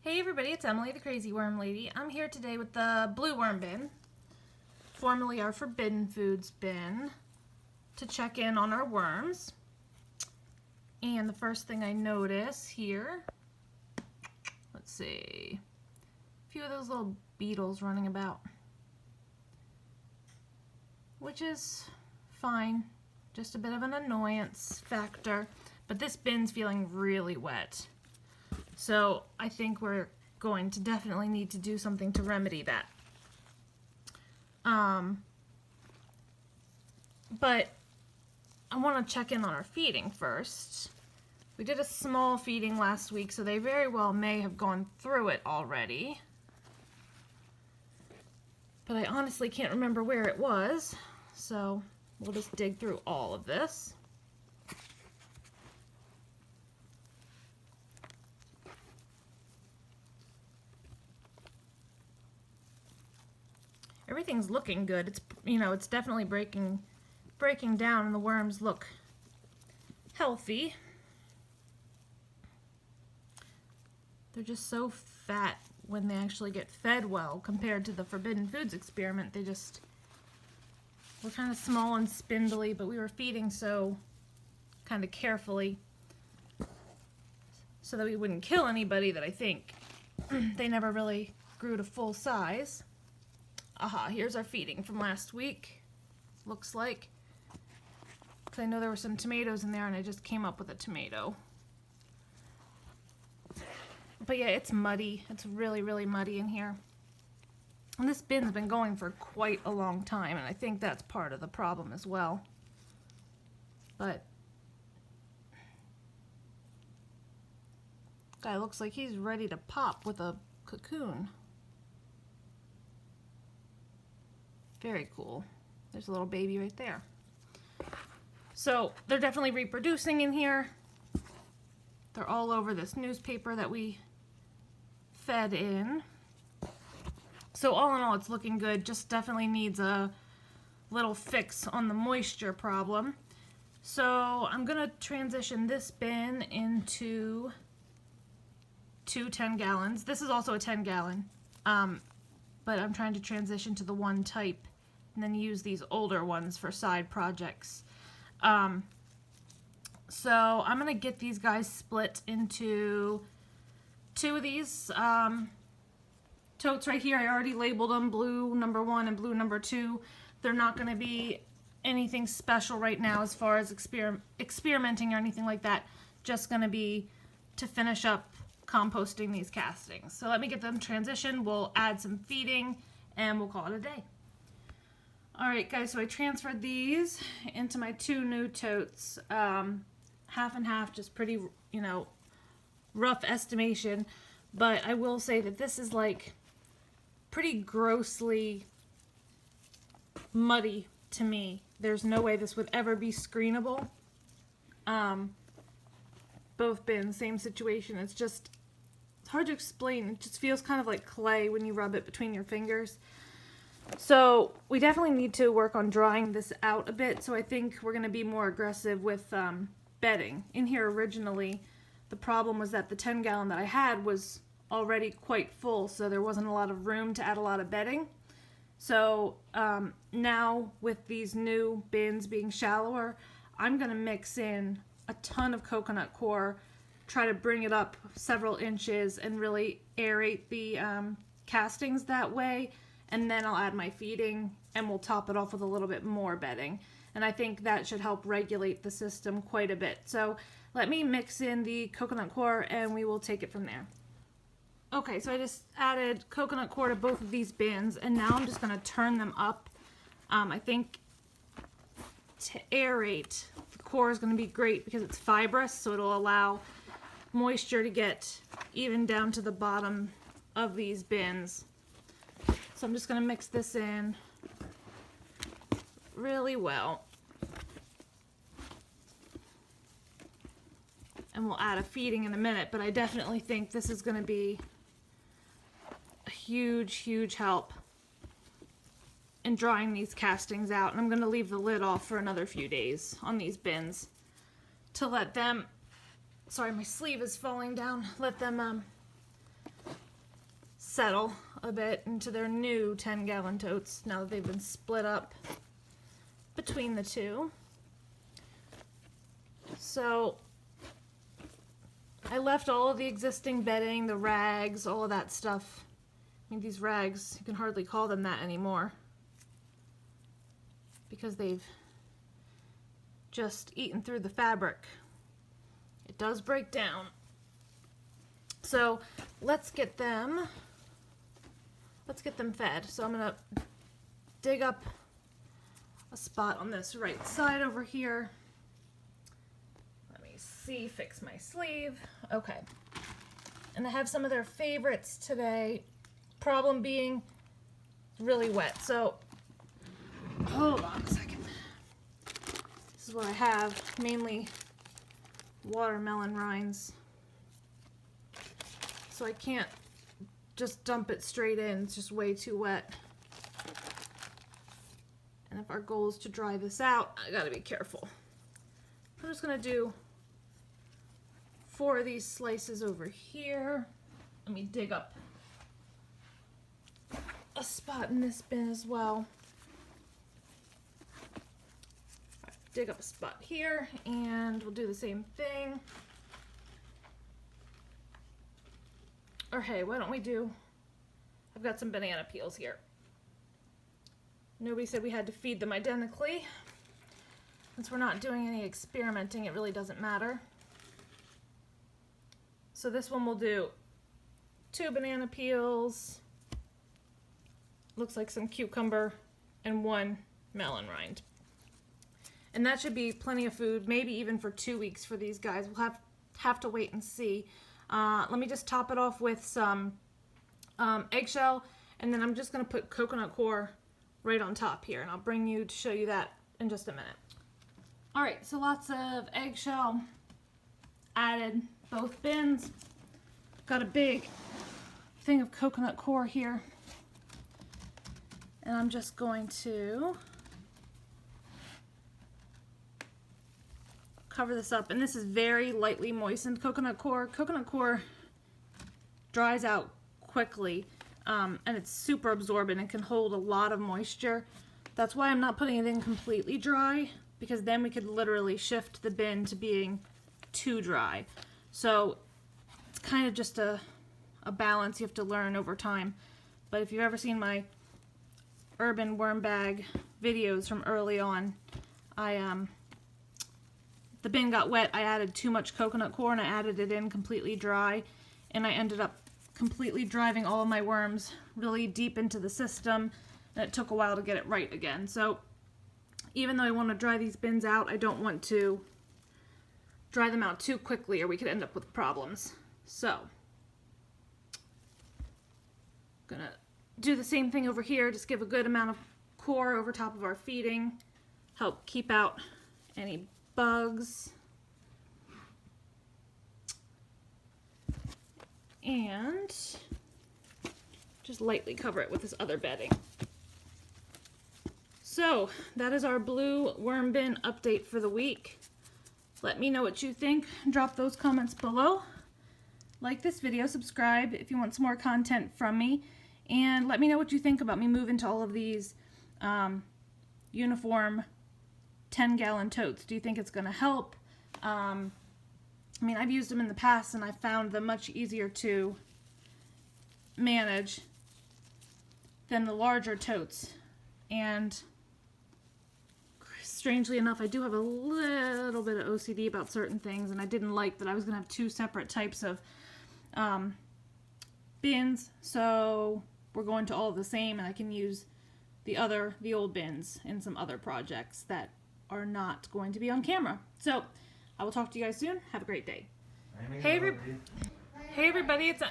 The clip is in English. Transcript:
Hey everybody, it's Emily the Crazy Worm Lady. I'm here today with the blue worm bin, formerly our forbidden foods bin, to check in on our worms. And the first thing I notice here, let's see, a few of those little beetles running about, which is fine, just a bit of an annoyance factor, but this bin's feeling really wet. So I think we're going to definitely need to do something to remedy that. But I want to check in on our feeding first. We did a small feeding last week, so they very well may have gone through it already. But I honestly can't remember where it was, so we'll just dig through all of this. Everything's looking good. It's, it's definitely breaking down, and the worms look healthy. They're just so fat when they actually get fed well compared to the forbidden foods experiment. They just were kind of small and spindly, but we were feeding so kind of carefully so that we wouldn't kill anybody that I think they never really grew to full size. Aha, here's our feeding from last week, looks like. Because I know there were some tomatoes in there and I just came up with a tomato. But yeah, it's muddy. It's really, really muddy in here. And this bin's been going for quite a long time, and I think that's part of the problem as well. But guy looks like he's ready to pop with a cocoon. Very cool. There's a little baby right there. So they're definitely reproducing in here. They're all over this newspaper that we fed in. So all in all, it's looking good. Just definitely needs a little fix on the moisture problem. So I'm gonna transition this bin into two 10 gallons. This is also a 10 gallon, but I'm trying to transition to the one type and then use these older ones for side projects. So I'm gonna get these guys split into two of these totes right here. I already labeled them blue number 1 and blue number 2. They're not gonna be anything special right now as far as experimenting or anything like that. Just gonna be to finish up composting these castings. So let me get them transitioned. We'll add some feeding and we'll call it a day. Alright guys, so I transferred these into my two new totes, half and half, just pretty, rough estimation, but I will say that this is like pretty grossly muddy to me. There's no way this would ever be screenable. Both bins, same situation. It's hard to explain. It just feels kind of like clay when you rub it between your fingers. So we definitely need to work on drying this out a bit, so I think we're going to be more aggressive with bedding. In here originally, the problem was that the 10 gallon that I had was already quite full, so there wasn't a lot of room to add a lot of bedding. So now with these new bins being shallower, I'm going to mix in a ton of coconut coir, try to bring it up several inches and really aerate the castings that way. And then I'll add my feeding and we'll top it off with a little bit more bedding. And I think that should help regulate the system quite a bit. So let me mix in the coconut coir and we will take it from there. Okay, so I just added coconut coir to both of these bins and now I'm just gonna turn them up. I think to aerate, the coir is gonna be great because it's fibrous, so it'll allow moisture to get even down to the bottom of these bins. So I'm just going to mix this in really well. And we'll add a feeding in a minute, but I definitely think this is going to be a huge, huge help in drying these castings out. And I'm going to leave the lid off for another few days on these bins to let them, sorry, my sleeve is falling down, let them settle a bit into their new 10-gallon totes now that they've been split up between the two. So I left all of the existing bedding, the rags, all of that stuff. I mean, these rags, you can hardly call them that anymore because they've just eaten through the fabric. It does break down. So let's get them fed. So I'm gonna dig up a spot on this right side over here. Let me see, fix my sleeve. Okay. And I have some of their favorites today. Problem being, it's really wet. So hold on a second. This is what I have, mainly watermelon rinds. So I can't just dump it straight in, it's just way too wet. And if our goal is to dry this out, I gotta be careful. I'm just gonna do 4 of these slices over here. Let me dig up a spot in this bin as well. Dig up a spot here, and we'll do the same thing. Or hey, why don't we do, I've got some banana peels here. Nobody said we had to feed them identically. Since we're not doing any experimenting, it really doesn't matter. So this one we'll do 2 banana peels, looks like some cucumber, and 1 melon rind. And that should be plenty of food, maybe even for 2 weeks for these guys. We'll have to wait and see. Let me just top it off with some eggshell, and then I'm just going to put coconut coir right on top here, and I'll bring you to show you that in just a minute. Alright, so lots of eggshell added, both bins. Got a big thing of coconut coir here, and I'm just going to cover this up, and this is very lightly moistened coconut coir. Coconut coir dries out quickly, and it's super absorbent and can hold a lot of moisture. That's why I'm not putting it in completely dry, because then we could literally shift the bin to being too dry. So it's kind of just a balance you have to learn over time. But if you've ever seen my urban worm bag videos from early on, the bin got wet, I added too much coconut coir and I added it in completely dry, and I ended up completely driving all of my worms really deep into the system, and it took a while to get it right again. So even though I want to dry these bins out, I don't want to dry them out too quickly or we could end up with problems. So gonna do the same thing over here, just give a good amount of coir over top of our feeding, help keep out any bugs, and just lightly cover it with this other bedding. So that is our blue worm bin update for the week. Let me know what you think. Drop those comments below. Like this video, subscribe if you want some more content from me, and let me know what you think about me moving to all of these uniform 10-gallon totes. Do you think it's going to help? I mean, I've used them in the past and I found them much easier to manage than the larger totes. And strangely enough, I do have a little bit of OCD about certain things, and I didn't like that I was going to have 2 separate types of bins. So we're going to all the same, and I can use the old bins in some other projects that are not going to be on camera. So I will talk to you guys soon. Have a great day. Hey everybody, it's